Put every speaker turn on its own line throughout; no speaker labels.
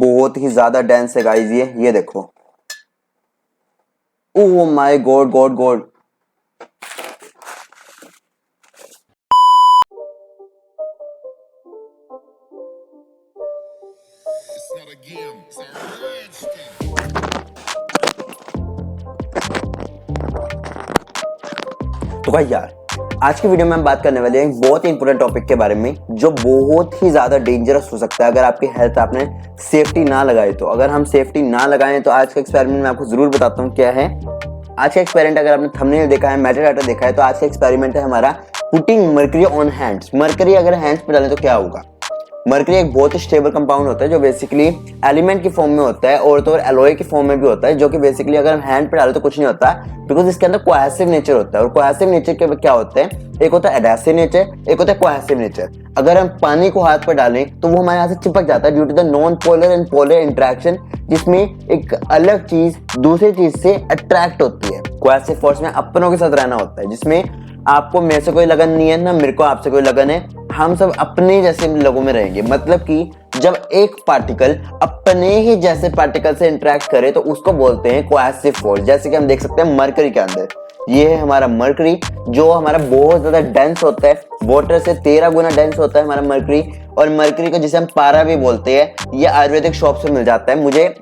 बहुत ही ज्यादा डेंस है गाइस। ये देखो, oh my God God God. तो भाई यार, आज की वीडियो में हम बात करने वाले हैं एक बहुत ही इंपॉर्टेंट टॉपिक के बारे में जो बहुत ही ज्यादा डेंजरस हो सकता है अगर आपकी हेल्थ आपने सेफ्टी ना लगाई तो। अगर हम सेफ्टी ना लगाएं तो आज का एक्सपेरिमेंट मैं आपको जरूर बताता हूँ क्या है। आज का एक्सपेरिमेंट अगर आपने थंबनेल देखा है, मेटाडाटा देखा है, तो आज का एक्सपेरिमेंट है हमारा putting mercury on hands. Mercury अगर हैंड्स पे डालें तो क्या होगा। मर्करी एक बहुत ही स्टेबल कंपाउंड होता है जो बेसिकली एलिमेंट की फॉर्म में होता है और तो और एलॉय की फॉर्म में भी होता है, जो कि बेसिकली अगर हम हैंड पे डालें तो कुछ नहीं होता बिकॉज इसके अंदर कोहेसिव नेचर होता है। और कोहेसिव नेचर के क्या होते हैं, एक होता है एडेसिव नेचर, एक होता है कोहेसिव नेचर। अगर हम पानी को हाथ पर डालें तो वो हमारे हाथ से चिपक जाता है due to the non polar and polar interaction, जिसमें एक अलग चीज दूसरी चीज से अट्रैक्ट होती है। कोहेसिव फोर्स में अपनों के साथ रहना होता है, जिसमें आपको मेरे से कोई लगन नहीं है ना मेरे को आपसे कोई लगन है, हम सब अपने जैसे लोगों में रहेंगे। मतलब कि जब एक पार्टिकल अपने ही जैसे पार्टिकल से इंटरेक्ट करे तो उसको बोलते हैं कोहेसिव फोर्स। जैसे कि हम देख सकते हैं मरकरी के अंदर, ये है हमारा मरकरी जो हमारा बहुत ज्यादा डेंस होता है, वाटर से 13 गुना डेंस होता है हमारा मरकरी। और मरकरी को जिसे हम पारा भी बोलते हैं, ये आयुर्वेदिक शॉप से मिल जाता है। मुझे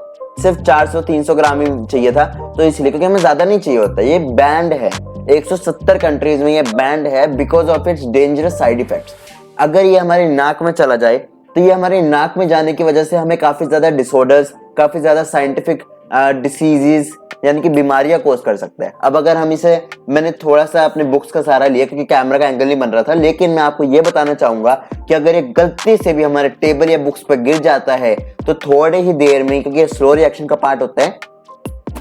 सिर्फ 400-300 ग्राम ही चाहिए था, तो इसलिए, क्योंकि हमें ज्यादा नहीं चाहिए होता। ये बैंड है 170 कंट्रीज में, ये बैंड है because of its dangerous side effects. अगर ये हमारी नाक में चला जाए तो ये हमारी नाक में जाने की वजह से हमें काफी ज्यादा डिसऑर्डर्स, काफी ज्यादा साइंटिफिक डिसीजेस यानी कि बीमारियां कोज कर सकता है। अब अगर हम इसे, मैंने थोड़ा सा अपने बुक्स का सहारा लिया क्योंकि कैमरा का एंगल नहीं बन रहा था, लेकिन मैं आपको ये बताना चाहूंगा कि अगर ये गलती से भी हमारे टेबल या बुक्स पर गिर जाता है तो थोड़े ही देर में, क्योंकि ये स्लो रिएक्शन का पार्ट होता है,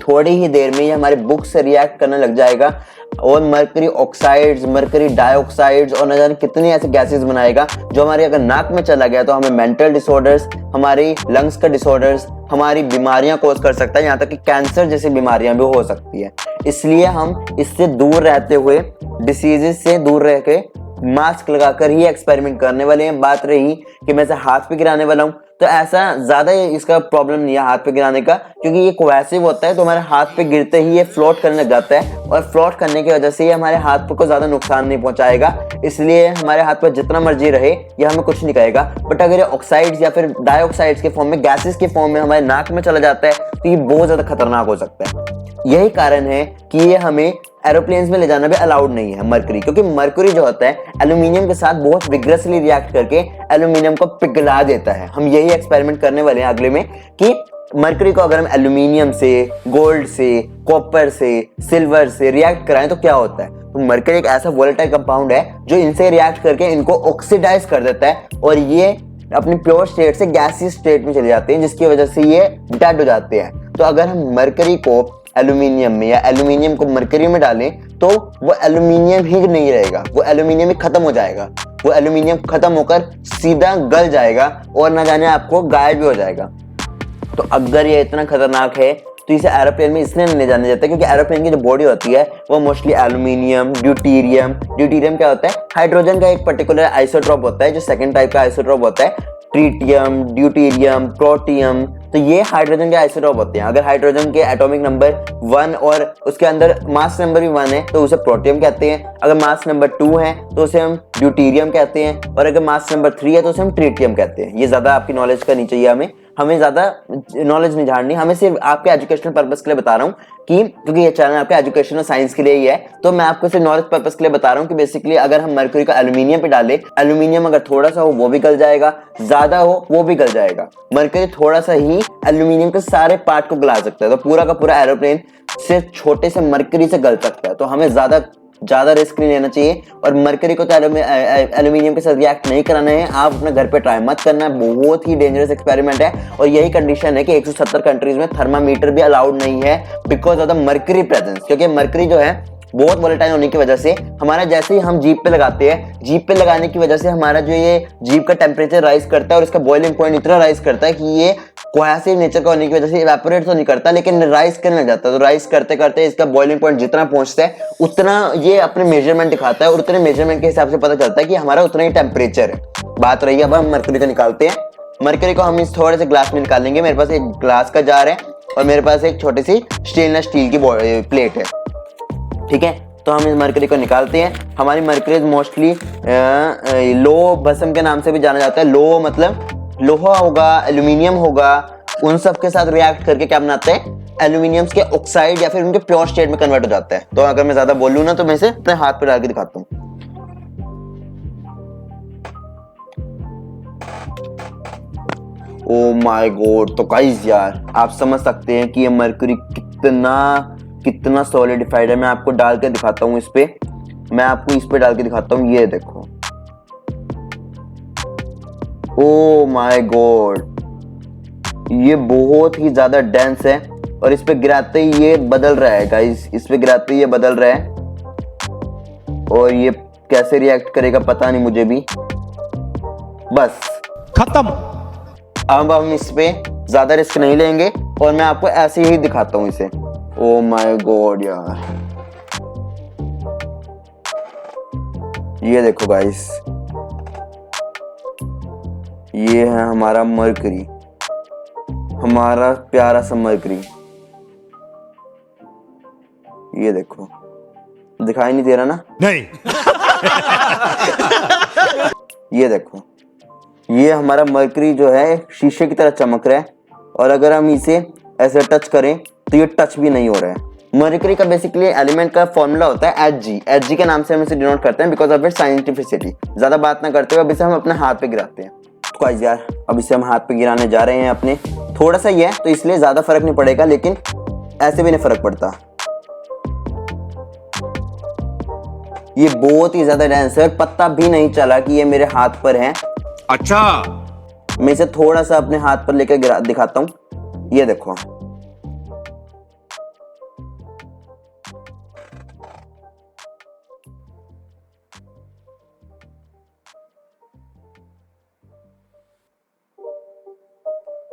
थोड़ी ही देर में ये हमारे बुक से रिएक्ट करने लग जाएगा और मरकरी ऑक्साइड्स, मरकरी डाइऑक्साइड्स और न जाने कितनी ऐसे गैसेस बनाएगा जो हमारे अगर नाक में चला गया तो हमें मेंटल डिसऑर्डर्स, हमारी लंग्स का डिसऑर्डर्स, हमारी बीमारियां कोज कर सकता है, यहाँ तक कि कैंसर जैसी बीमारियां भी हो सकती है। इसलिए हम इससे दूर रहते हुए, डिसीजेस से दूर रह के मास्क लगाकर ही एक्सपेरिमेंट करने वाले हैं। बात रही कि मैं इसे हाथ पे गिराने वाला हूँ, तो ऐसा ज्यादा इसका प्रॉब्लम नहीं है हाथ पे गिराने का, क्योंकि ये कोहेसिव होता है तो हमारे हाथ पे गिरते ही ये फ्लोट करने लग जाता है और फ्लोट करने की वजह से ये हमारे हाथ पे को ज्यादा नुकसान नहीं पहुंचाएगा। इसलिए हमारे हाथ पे जितना मर्जी रहे ये हमें कुछ नहीं कहेगा। बट अगर ये ऑक्साइड्स या फिर डाइऑक्साइड्स के फॉर्म में, गैसेस के फॉर्म में हमारे नाक में चला जाता है तो ये बहुत ज्यादा खतरनाक हो सकता है। यही कारण है कि ये हमें एरोप्लेन्स में ले जाना भी अलाउड नहीं है मरकरी, क्योंकि मरकरी जो होता है एल्यूमिनियम के साथ बहुत विग्रेसली रिएक्ट करके एल्यूमिनियम को पिघला देता है। हम यही एक्सपेरिमेंट करने वाले हैं अगले में कि मरकरी को अगर हम एल्यूमिनियम से, गोल्ड से, कॉपर से, सिल्वर से रिएक्ट कराएं तो क्या होता है। तो मरकरी एक ऐसा वोलेटाइल कंपाउंड है जो इनसे रिएक्ट करके इनको ऑक्सीडाइज कर देता है और ये अपनी प्योर स्टेट से गैसीय स्टेट में चले जाते हैं, जिसकी वजह से ये डेड हो जाते हैं। तो अगर हम मरकरी को एल्यूमिनियम में या एल्यूमिनियम को मरकरी में डालें तो वो एल्यूमिनियम ही नहीं रहेगा, वो एल्यूमिनियम ही खत्म हो जाएगा। वो एल्यूमिनियम खत्म होकर सीधा गल जाएगा और ना जाने आपको गायब भी हो जाएगा। तो अगर ये इतना खतरनाक है तो इसे एरोप्लेन में इसलिए नहीं ले जाने देते क्योंकि एरोप्लेन की जो बॉडी होती है वो मोस्टली एल्यूमिनियम, ड्यूटीरियम, ड्यूटीरियम क्या होता है, हाइड्रोजन का एक पर्टिकुलर आइसोटोप होता है जो सेकंड टाइप का आइसोटोप होता है, ट्रीटियम, ड्यूटीरियम, प्रोटियम। तो ये हाइड्रोजन के आइसोटोप होते हैं। अगर हाइड्रोजन के एटॉमिक नंबर 1 और उसके अंदर मास नंबर भी 1 है तो उसे प्रोटियम कहते हैं। अगर मास नंबर 2 है तो उसे हम ड्यूटीरियम कहते हैं और अगर मास नंबर 3 है तो उसे हम ट्रीटियम कहते हैं। ये ज्यादा आपकी नॉलेज करनी चाहिए, हमें ज्यादा नॉलेज नहीं झाड़नी, हमें सिर्फ आपके एजुकेशनल पर्पस के लिए बता रहा हूँ कि क्योंकि ये चैनल आपके एजुकेशनल साइंस के लिए ही है, तो मैं आपको सिर्फ नॉलेज पर्पस के लिए बता रहा हूँ कि बेसिकली अगर हम मरकरी का एल्यूमिनियम पे डाले, एल्यूमिनियम अगर थोड़ा सा हो वो भी गल जाएगा, ज्यादा हो वो भी गल जाएगा। मरकरी थोड़ा सा ही एल्यूमिनियम के सारे पार्ट को गला सकता है, तो पूरा का पूरा एरोप्लेन सिर्फ छोटे से मरकरी से गल सकता है। तो हमें ज्यादा रिस्क नहीं लेना चाहिए और मरकरी को तो एल्यूमिनियम के साथ रिएक्ट नहीं कराना है। आप अपने घर पे ट्राई मत करना, बहुत ही डेंजरस एक्सपेरिमेंट है और यही कंडीशन है कि 170 कंट्रीज में थर्मामीटर भी अलाउड नहीं है because of the mercury presence. क्योंकि मरकरी जो है बहुत वोलेटाइल होने की वजह से हमारा, जैसे ही हम जीप पे लगाते हैं, जीप पे लगाने की वजह से हमारा जो ये जीप का टेम्परेचर राइज करता है और इसका बॉइलिंग पॉइंट इतना राइज करता है कि ये कोहेसिव नेचर का होने की वजह से इवेपोरेट तो नहीं करता लेकिन राइज करने लग जाता है। तो राइज करते करते इसका बॉइलिंग पॉइंट जितना पहुंचता है उतना ये अपने मेजरमेंट दिखाता है और उतने मेजरमेंट के हिसाब से पता चलता है कि हमारा उतना ही टेम्परेचर है। बात रही, अब हम मरकरी का निकालते हैं मरकरी को हम इस थोड़े से ग्लास में निकाल लेंगे। मेरे पास एक ग्लास का जार है और मेरे पास एक छोटी सी स्टेनलेस स्टील की प्लेट है, ठीक है। तो हम इस मरकरी को निकालते हैं। हमारी मरकरी मोस्टली लो भस्म के नाम से भी जाना जाता है। लो मतलब लोहा होगा, एल्यूमिनियम होगा, उन सब के साथ रिएक्ट करके क्या बनाते हैं, एल्यूमिनियम्स के ऑक्साइड या फिर उनके प्योर स्टेट में कन्वर्ट हो जाता है। तो अगर मैं ज्यादा बोलूँ ना तो मैं इसे अपने हाथ पे डाल के दिखाता हूँ। Oh my God. तो गाइस यार आप समझ सकते हैं कि ये मरकरी कितना सॉलिडिफाइड है। मैं आपको डाल के दिखाता हूँ इस पे, मैं आपको इस पे डाल के दिखाता हूँ। ये देखो, ओ माय गॉड, ये बहुत ही ज्यादा डेंस है और इस पे गिराते ही ये बदल रहा है गाइस, इस पे गिराते ही ये बदल रहा है। और ये कैसे रिएक्ट करेगा पता नहीं मुझे भी। बस
खत्म।
अब हम इस पे ज्यादा रिस्क नहीं लेंगे और मैं आपको ऐसे ही दिखाता हूं इसे। ओ माय गॉड यार, ये देखो गाइस, ये है हमारा मरकरी, हमारा प्यारा सा मरकरी। ये देखो, दिखाई नहीं दे रहा ना?
नहीं।
ये देखो, ये हमारा मरकरी जो है शीशे की तरह चमक रहा है और अगर हम इसे ऐसे टच करें तो ये टच भी नहीं हो रहा है। मरकरी का बेसिकली एलिमेंट का फॉर्मूला होता है Hg। Hg के नाम से हम इसे डिनोट करते हैं बिकॉज ऑफ इट साइंटिफिसिटी। ज्यादा बात ना करते हुए अब इसे हम अपने हाथ पे गिराते हैं। तो गाइस यार अब इसे हम हाथ पे गिराने जा रहे हैं अपने। थोड़ा सा ही है तो इसलिए ज्यादा फर्क नहीं पड़ेगा, लेकिन ऐसे भी नहीं फर्क पड़ता। ये बहुत ही ज्यादा डेंस है और पता भी नहीं चला कि ये मेरे हाथ पर है।
अच्छा,
मैं इसे थोड़ा सा अपने हाथ पर लेकर दिखाता हूं। ये देखो,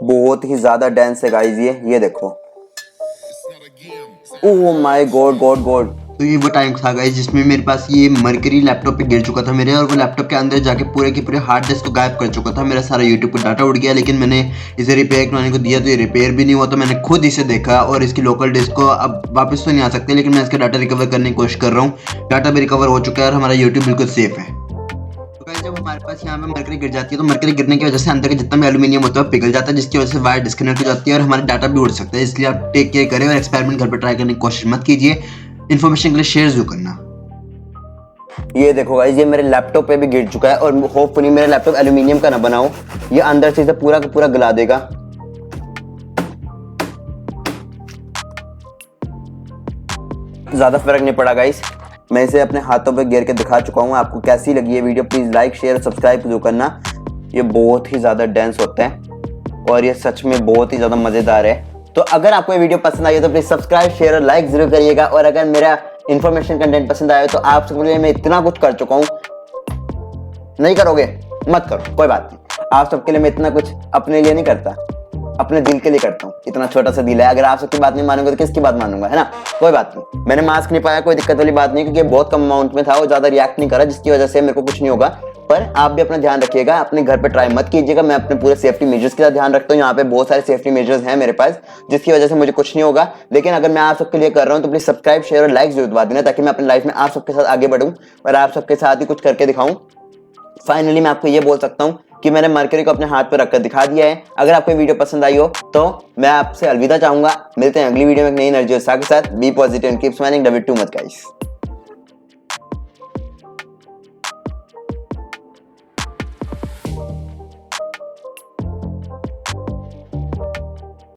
बहुत ही ज्यादा डेंस है गाइस ये देखो। Oh my God God God. तो ये वो टाइम था गाइस जिसमें मेरे पास ये मरकरी लैपटॉप पे गिर चुका था मेरे, और वो लैपटॉप के अंदर जाके पूरे के पूरे हार्ड डिस्क को गायब कर चुका था। मेरा सारा यूट्यूब पर डाटा उड़ गया, लेकिन मैंने इसे रिपेयर करवाने को दिया तो ये रिपेयर भी नहीं हुआ। तो मैंने खुद इसे देखा और इसकी लोकल डिस्क को अब वापस तो नहीं आ सकते, लेकिन मैं इसका डाटा रिकवर करने की कोशिश कर रहा हूँ। डाटा भी रिकवर हो चुका है और हमारा यूट्यूब बिल्कुल सेफ है। जब हमारे पास यहाँ पे मरकरी गिर जाती है तो मरकरी गिरने की वजह से अंदर का जितना भी एल्यूमिनियम होता है पिघल जाता है, जिसकी वजह से वायर डिस्कनेक्ट हो जाती है और हमारा डाटा भी उड़ सकता है। इसलिए आप टेक केयर करें और एक्सपेरिमेंट घर पर ट्राई करने की कोशिश मत कीजिए। इन्फॉर्मेशन के लिए शेयर जरूर करना। ये देखो गाइस, ये मेरे लैपटॉप पे भी गिर चुका है और होपफुली मेरा लैपटॉप एल्यूमिनियम का ना बनाओ, ये अंदर से इसे पूरा का पूरा गला देगा। ज्यादा फर्क नहीं पड़ा गाइस, मैं इसे अपने हाथों पे गिर के दिखा चुका हूँ। आपको कैसी लगी ये video please like share subscribe जरूर करना। ये बहुत ही ज्यादा डेंस होता है और ये सच में बहुत ही ज्यादा मजेदार है। तो अगर आपको ये वीडियो पसंद आई तो प्लीज सब्सक्राइब शेयर और लाइक जरूर करिएगा। और अगर मेरा इन्फॉर्मेशन कंटेंट पसंद आया तो आप सबके लिए मैं इतना कुछ कर चुका हूँ, नहीं करोगे मत करो, कोई बात नहीं। आप सबके लिए मैं इतना कुछ अपने लिए नहीं करता, अपने दिल के लिए करता हूँ। इतना छोटा सा दिल है, अगर आप सबकी बात नहीं मानोगे तो किसकी बात मानूंगा, है ना? कोई बात नहीं। मैंने मास्क नहीं पाया, कोई दिक्कत वाली बात नहीं, क्योंकि बहुत कम अमाउंट में था और ज्यादा रिएक्ट नहीं करा, जिसकी वजह से मेरे को कुछ नहीं होगा। पर आप भी अपना ध्यान रखिएगा, अपने घर पे ट्राई मत कीजिएगा। मैं अपने पूरे सेफ्टी मेजर्स के साथ ध्यान रखता हूँ। यहाँ पे बहुत सारे सेफ्टी मेजर्स हैं मेरे पास, जिसकी वजह से मुझे कुछ नहीं होगा। लेकिन अगर मैं आप सबके लिए कर रहा हूँ तो प्लीज सब्सक्राइब शेयर और लाइक जरूर दबा देना, ताकि मैं अपनी लाइफ में आप सबके साथ आगे बढ़ूँ और आप सबके साथ ही कुछ करके दिखाऊं। फाइनली मैं आपको ये बोल सकता हूँ कि मैंने मरकरी को अपने हाथ पर रखकर दिखा दिया है। अगर आपको वीडियो पसंद आई हो तो मैं आपसे अलविदा चाहूंगा। मिलते हैं अगली वीडियो में एक नई एनर्जी के साथ। Be positive and keep smiling. Love you too much guys.